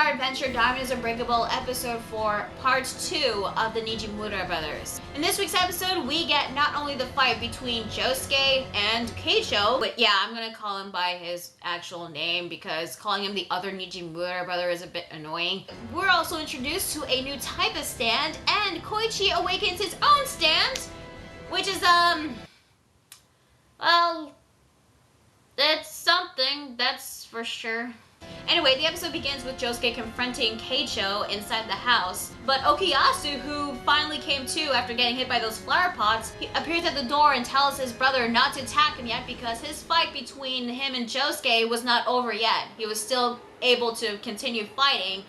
our adventure Diamond is Unbreakable episode 4, part 2 of the Nijimura brothers. In this week's episode, we get not only the fight between Josuke and Keicho, but yeah, I'm gonna call him by his actual name because calling him the other Nijimura brother is a bit annoying. We're also introduced to a new type of stand, and Koichi awakens his own stand, which is, well, it's something, that's for sure. Anyway, the episode begins with Josuke confronting Keicho inside the house, but Okuyasu, who finally came to after getting hit by those flower pots, he appears at the door and tells his brother not to attack him yet because his fight between him and Josuke was not over yet. He was still able to continue fighting,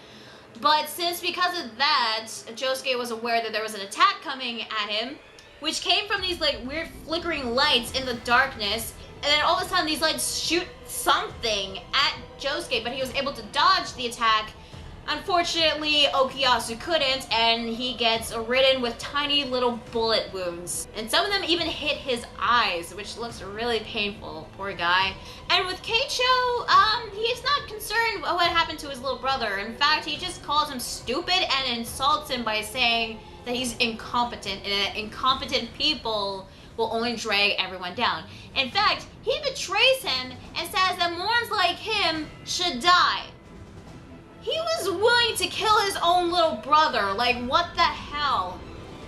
but because of that, Josuke was aware that there was an attack coming at him, which came from these like weird flickering lights in the darkness. And then all of a sudden these lights shoot something at Josuke, but he was able to dodge the attack. Unfortunately, Okuyasu couldn't, and he gets ridden with tiny little bullet wounds. And some of them even hit his eyes, which looks really painful, poor guy. And with Keicho, he's not concerned about what happened to his little brother. In fact, he just calls him stupid and insults him by saying that he's incompetent, and that incompetent people will only drag everyone down. In fact, he betrays him and says that morons like him should die. He was willing to kill his own little brother. Like, what the hell?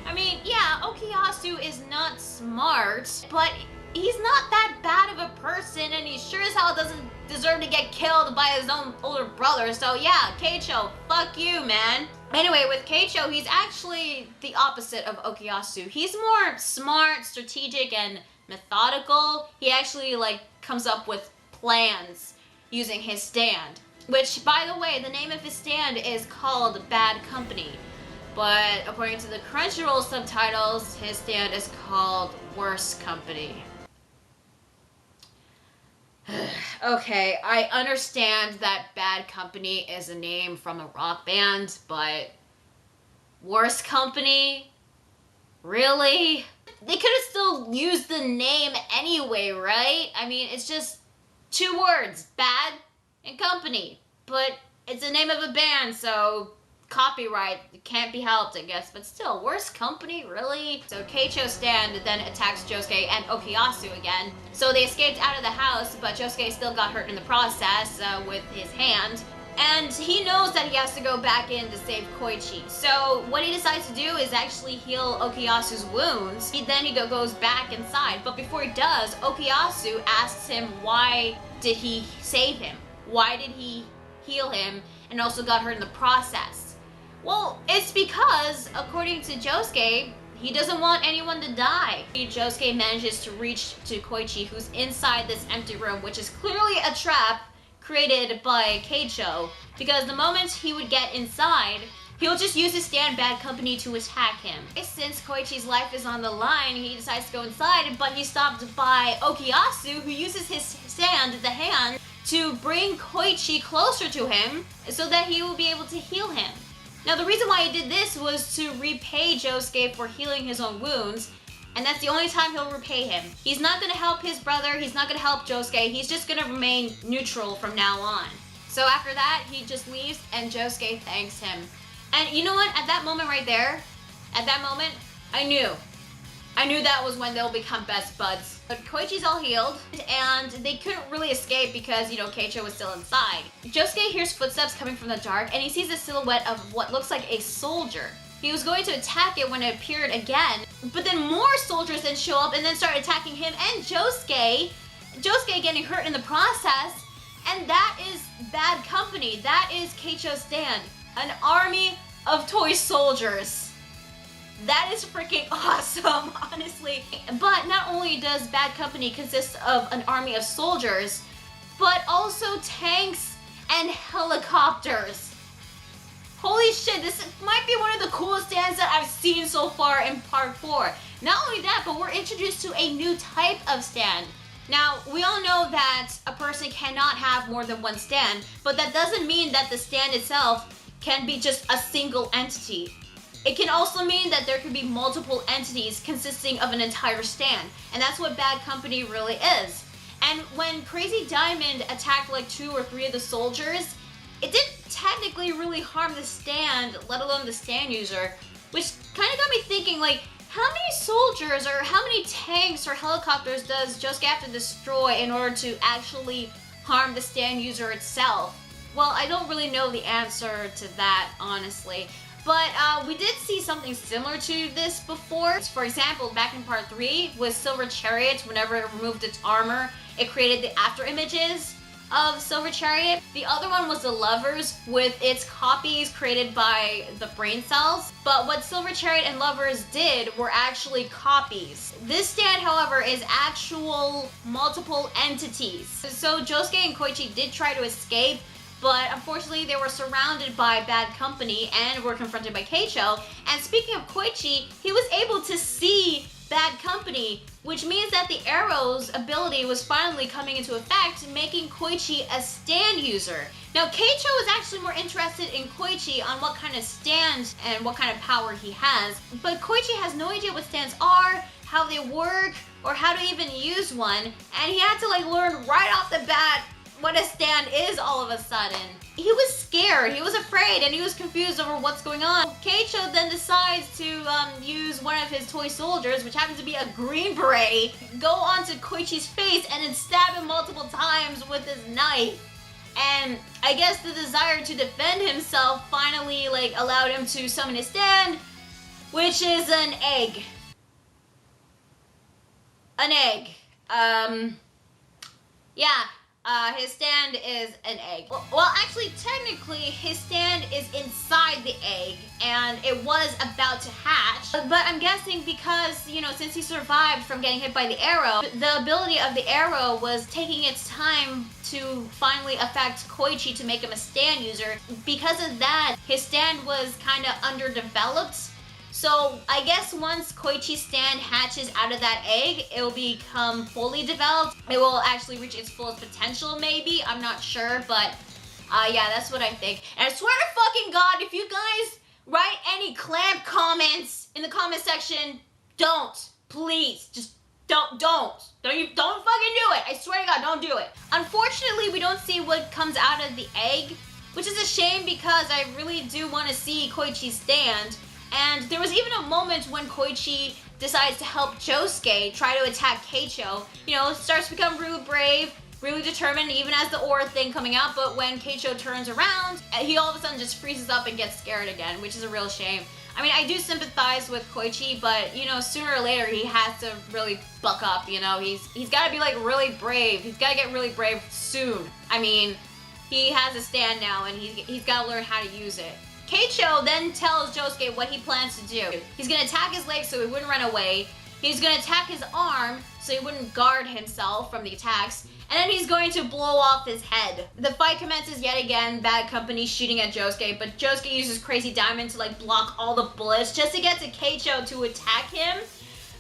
I mean, yeah, Okuyasu is not smart, but he's not that bad of a person, and he sure as hell doesn't deserve to get killed by his own older brother. So yeah, Keicho, fuck you, man. Anyway, with Keicho, he's actually the opposite of Okuyasu. He's more smart, strategic, and methodical. He actually comes up with plans using his stand. Which, by the way, the name of his stand is called Bad Company. But according to the Crunchyroll subtitles, his stand is called Worse Company. Okay, I understand that Bad Company is a name from a rock band, but Worse Company? Really? They could have still used the name anyway, right? I mean, it's just 2 words, Bad and Company. But it's the name of a band, so copyright, it can't be helped, I guess, but still, Worse Company, really? So Keicho stand then attacks Josuke and Okuyasu again. So they escaped out of the house, but Josuke still got hurt in the process with his hand. And he knows that he has to go back in to save Koichi. So what he decides to do is actually heal Okuyasu's wounds. He goes back inside, but before he does, Okuyasu asks him why did he save him? Why did he heal him and also got hurt in the process? Well, it's because, according to Josuke, he doesn't want anyone to die. Josuke manages to reach to Koichi, who's inside this empty room, which is clearly a trap created by Keicho, because the moment he would get inside, he'll just use his stand Bad Company to attack him. Since Koichi's life is on the line, he decides to go inside, but he's stopped by Okuyasu, who uses his stand, the hand, to bring Koichi closer to him so that he will be able to heal him. Now, the reason why he did this was to repay Josuke for healing his own wounds, and that's the only time he'll repay him. He's not going to help his brother, he's not going to help Josuke, he's just going to remain neutral from now on. So after that, he just leaves, and Josuke thanks him. And you know what? At that moment right there, at that moment, I knew that was when they'll become best buds. But Koichi's all healed, and they couldn't really escape because, Keicho was still inside. Josuke hears footsteps coming from the dark, and he sees a silhouette of what looks like a soldier. He was going to attack it when it appeared again, but then more soldiers then show up and then start attacking him and Josuke. Josuke getting hurt in the process, and that is Bad Company. That is Keicho's stand. An army of toy soldiers. That is freaking awesome, honestly. But not only does Bad Company consist of an army of soldiers, but also tanks and helicopters. Holy shit, this might be one of the coolest stands that I've seen so far in part 4. Not only that, but we're introduced to a new type of stand. Now, we all know that a person cannot have more than one stand, but that doesn't mean that the stand itself can be just a single entity. It can also mean that there could be multiple entities consisting of an entire stand, and that's what Bad Company really is. And when Crazy Diamond attacked like 2 or 3 of the soldiers, it didn't technically really harm the stand, let alone the stand user, which kind of got me thinking, like, how many soldiers or how many tanks or helicopters does Josuke have to destroy in order to actually harm the stand user itself? Well, I don't really know the answer to that, honestly. But we did see something similar to this before. For example, back in part 3 with Silver Chariot, whenever it removed its armor, it created the after images of Silver Chariot. The other one was the Lovers with its copies created by the brain cells. But what Silver Chariot and Lovers did were actually copies. This stand, however, is actual multiple entities. So Josuke and Koichi did try to escape, but unfortunately they were surrounded by bad company and were confronted by Keicho. And speaking of Koichi, he was able to see bad company, which means that the arrow's ability was finally coming into effect, making Koichi a stand user. Now, Keicho was actually more interested in Koichi on what kind of stand and what kind of power he has, but Koichi has no idea what stands are, how they work, or how to even use one, and he had to like learn right off the bat what a stand is all of a sudden. He was scared, he was afraid, and he was confused over what's going on. Keicho then decides to use one of his toy soldiers, which happens to be a green beret, go onto Koichi's face and then stab him multiple times with his knife. And I guess the desire to defend himself finally like allowed him to summon his stand, which is an egg. An egg. His stand is an egg. Well, actually, technically, his stand is inside the egg, and it was about to hatch. But I'm guessing because, you know, since he survived from getting hit by the arrow, the ability of the arrow was taking its time to finally affect Koichi to make him a stand user. Because of that, his stand was kind of underdeveloped. So I guess once Koichi's stand hatches out of that egg, it will become fully developed. It will actually reach its fullest potential, maybe. I'm not sure, but yeah, that's what I think. And I swear to fucking God, if you guys write any clamp comments in the comment section, don't. Please, just don't fucking do it. I swear to God, don't do it. Unfortunately, we don't see what comes out of the egg, which is a shame because I really do want to see Koichi's stand. And there was even a moment when Koichi decides to help Josuke try to attack Keicho. You know, starts to become really brave, really determined, even as the aura thing coming out. But when Keicho turns around, he all of a sudden just freezes up and gets scared again, which is a real shame. I mean, I do sympathize with Koichi, but, you know, sooner or later he has to really buck up, you know? He's got to be, like, really brave. He's got to get really brave soon. I mean, he has a stand now, and he's got to learn how to use it. Keicho then tells Josuke what he plans to do. He's gonna attack his leg so he wouldn't run away. He's gonna attack his arm so he wouldn't guard himself from the attacks. And then he's going to blow off his head. The fight commences yet again, bad company shooting at Josuke, but Josuke uses Crazy Diamond to like block all the bullets just to get to Keicho to attack him.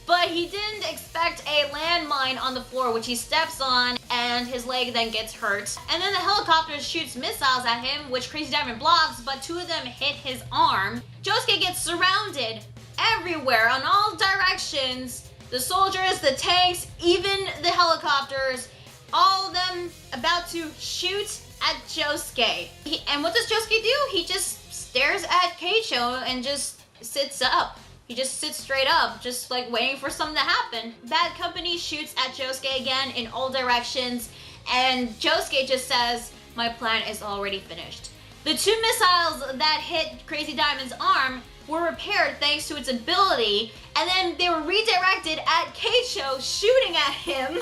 But he didn't expect a landmine on the floor, which he steps on, and his leg then gets hurt. And then the helicopter shoots missiles at him, which Crazy Diamond blocks, but 2 of them hit his arm. Josuke gets surrounded everywhere, on all directions. The soldiers, the tanks, even the helicopters, all of them about to shoot at Josuke. And what does Josuke do? He just stares at Keicho and just sits up. He just sits straight up, just like waiting for something to happen. Bad company shoots at Josuke again in all directions, and Josuke just says, "My plan is already finished." The 2 missiles that hit Crazy Diamond's arm were repaired thanks to its ability, and then they were redirected at Keicho, shooting at him.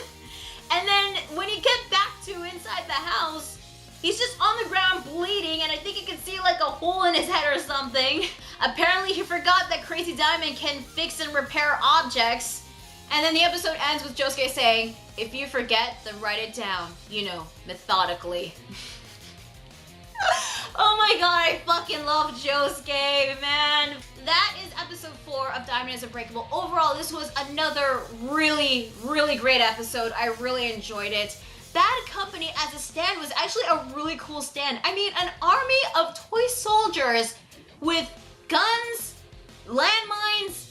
And then when he gets back to inside the house, he's just on the ground bleeding, and I think you can see like a hole in his head or something. Apparently he forgot that Crazy Diamond can fix and repair objects. And then the episode ends with Josuke saying, "If you forget, then write it down, you know, methodically." Oh my God, I fucking love Josuke, man. That is episode 4 of Diamond is Unbreakable. Overall, this was another really, really great episode. I really enjoyed it. Bad Company as a stand was actually a really cool stand. I mean, an army of toy soldiers with guns, landmines,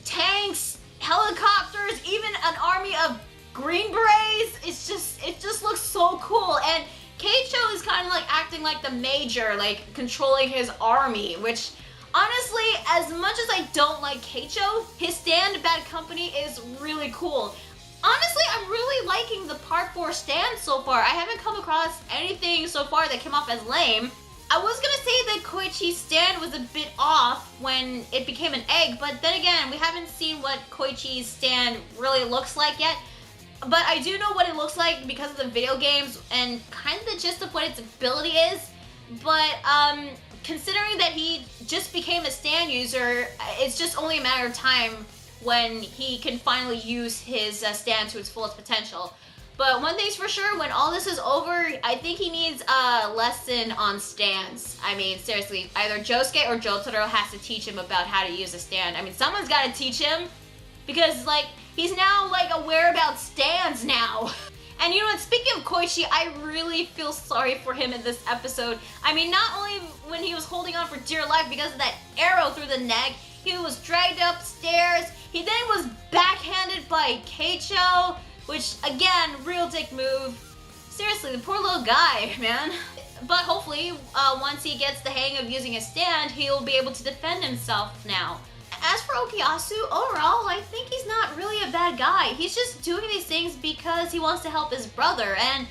tanks, helicopters, even an army of green berets. It just looks so cool. And Keicho is kind of like acting like the major, like controlling his army, which honestly, as much as I don't like Keicho, his stand Bad Company is really cool. Honestly, I'm really liking the Part 4 stand so far. I haven't come across anything so far that came off as lame. I was gonna say that Koichi's stand was a bit off when it became an egg, but then again, we haven't seen what Koichi's stand really looks like yet. But I do know what it looks like because of the video games and kind of the gist of what its ability is. But considering that he just became a stand user, it's just only a matter of time when he can finally use his stand to its fullest potential. But one thing's for sure, when all this is over, I think he needs a lesson on stands. I mean, seriously, either Josuke or Jotaro has to teach him about how to use a stand. I mean, someone's got to teach him because, like, he's now, like, aware about stands now. And you know what, speaking of Koichi, I really feel sorry for him in this episode. I mean, not only when he was holding on for dear life because of that arrow through the neck, he was dragged upstairs, he then was backhanded by Keicho, which, again, real dick move. Seriously, the poor little guy, man. But hopefully, once he gets the hang of using a stand, he'll be able to defend himself now. As for Okuyasu, overall, I think he's not really a bad guy. He's just doing these things because he wants to help his brother, and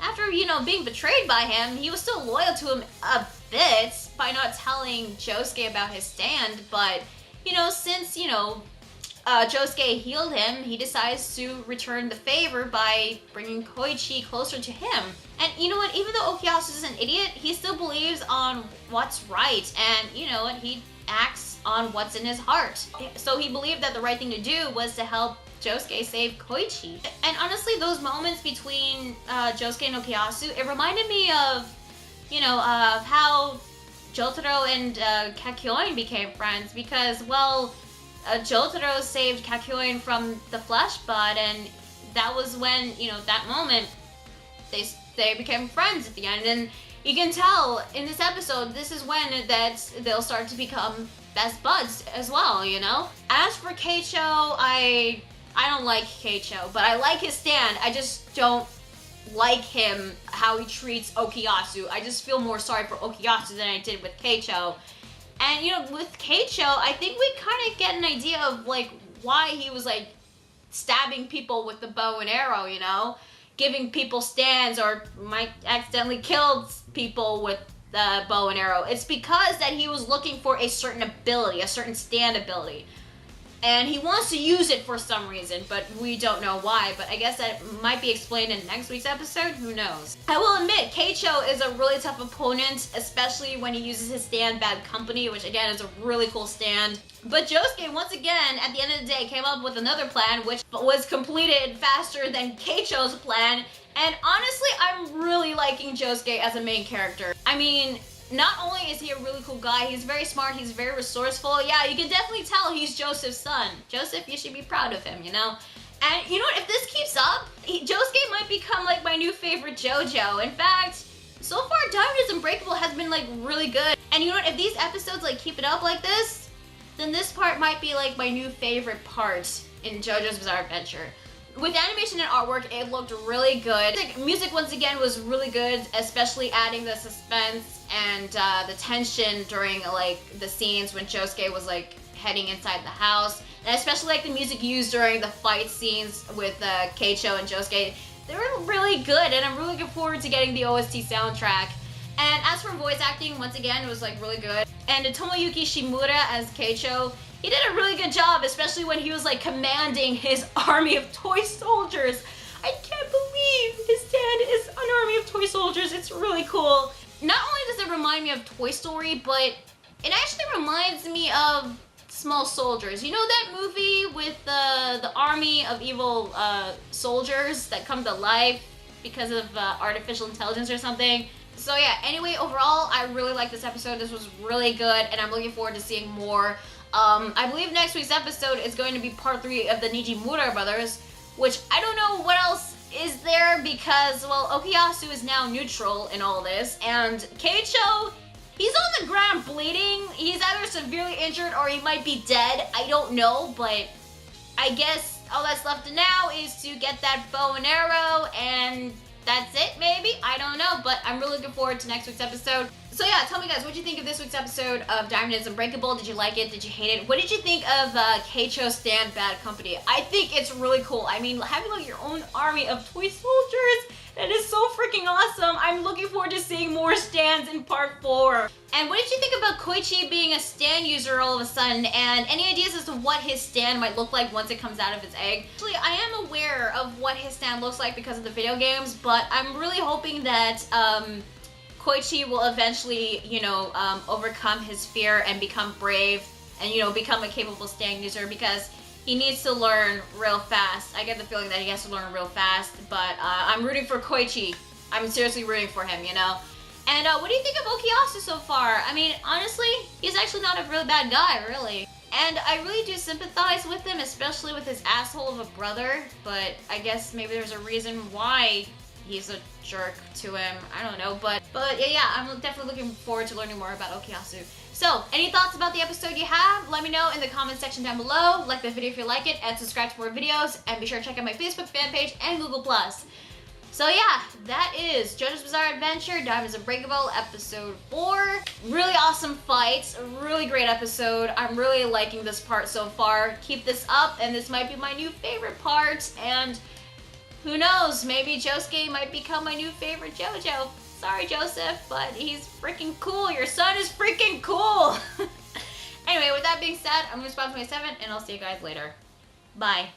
after, you know, being betrayed by him, he was still loyal to him a bit by not telling Josuke about his stand, but, you know, since, you know, Josuke healed him, he decides to return the favor by bringing Koichi closer to him. And you know what, even though Okuyasu is an idiot, he still believes on what's right, and you know what, he acts on what's in his heart. So he believed that the right thing to do was to help Josuke save Koichi. And honestly, those moments between Josuke and Okuyasu, it reminded me of, you know, of how Jotaro and Kakyoin became friends, because, well, Jotaro saved Kakyoin from the flesh bud, and that was when, you know, that moment, they became friends at the end. And you can tell in this episode, this is when that they'll start to become best buds as well, you know? As for Keicho, I don't like Keicho, but I like his stand. I just don't like him, how he treats Okuyasu. I just feel more sorry for Okuyasu than I did with Keicho. And, you know, with Keicho, I think we kind of get an idea of, like, why he was, like, stabbing people with the bow and arrow, you know? Giving people stands, or might accidentally killed people with the bow and arrow. It's because that he was looking for a certain ability, a certain stand ability. And he wants to use it for some reason, but we don't know why. But I guess that might be explained in next week's episode. Who knows? I will admit, Keicho is a really tough opponent, especially when he uses his stand Bad Company, which again is a really cool stand. But Josuke, once again, at the end of the day, came up with another plan, which was completed faster than Keicho's plan. And honestly, I'm really liking Josuke as a main character. I mean, not only is he a really cool guy, he's very smart, he's very resourceful. Yeah, you can definitely tell he's Joseph's son. Joseph, you should be proud of him, you know? And you know what, if this keeps up, Josuke might become like my new favorite Jojo. In fact, so far Diamond is Unbreakable has been like really good. And you know what, if these episodes like keep it up like this, then this part might be like my new favorite part in JoJo's Bizarre Adventure. With animation and artwork, it looked really good. Music once again was really good, especially adding the suspense and the tension during like the scenes when Josuke was like heading inside the house. And especially like the music used during the fight scenes with Keicho and Josuke. They were really good, and I'm really looking forward to getting the OST soundtrack. And as for voice acting, once again, it was like really good. And Tomoyuki Shimura as Keicho, he did a really good job, especially when he was like commanding his army of toy soldiers. I can't believe his dad is an army of toy soldiers. It's really cool. Not only does it remind me of Toy Story, but it actually reminds me of Small Soldiers. You know that movie with the army of evil soldiers that come to life because of artificial intelligence or something? So yeah, anyway, overall, I really like this episode. This was really good, and I'm looking forward to seeing more. I believe next week's episode is going to be part 3 of the Nijimura brothers, which I don't know what else is there because, well, Okuyasu is now neutral in all this, and Keicho, he's on the ground bleeding. He's either severely injured or he might be dead. I don't know, but I guess all that's left now is to get that bow and arrow and that's it, maybe? I don't know, but I'm really looking forward to next week's episode. So yeah, tell me guys, what did you think of this week's episode of Diamond is Unbreakable? Did you like it? Did you hate it? What did you think of Keicho Stand Bad Company? I think it's really cool. I mean, having like your own army of toy soldiers, that is so freaking awesome. I'm looking forward to seeing more stands in part 4. And what did you think about Koichi being a stand user all of a sudden? And any ideas as to what his stand might look like once it comes out of its egg? Actually, I am aware of what his stand looks like because of the video games, but I'm really hoping that Koichi will eventually, you know, overcome his fear and become brave and, you know, become a capable stand user, because he needs to learn real fast. I get the feeling that he has to learn real fast, but I'm rooting for Koichi. I'm seriously rooting for him, you know? And what do you think of Okuyasu so far? I mean, honestly, he's actually not a really bad guy, really. And I really do sympathize with him, especially with his asshole of a brother, but I guess maybe there's a reason why he's a jerk to him. I don't know, but yeah, I'm definitely looking forward to learning more about Okuyasu. So, any thoughts about the episode you have? Let me know in the comment section down below. Like the video if you like it, and subscribe to more videos, and be sure to check out my Facebook fan page and Google+. So yeah, that is JoJo's Bizarre Adventure, Diamond is Unbreakable, episode 4. Really awesome fights, a really great episode. I'm really liking this part so far. Keep this up, and this might be my new favorite part, and who knows, maybe Josuke might become my new favorite JoJo. Sorry, Joseph, but he's freaking cool. Your son is freaking cool. Anyway, with that being said, I'm going to spot 27, and I'll see you guys later. Bye.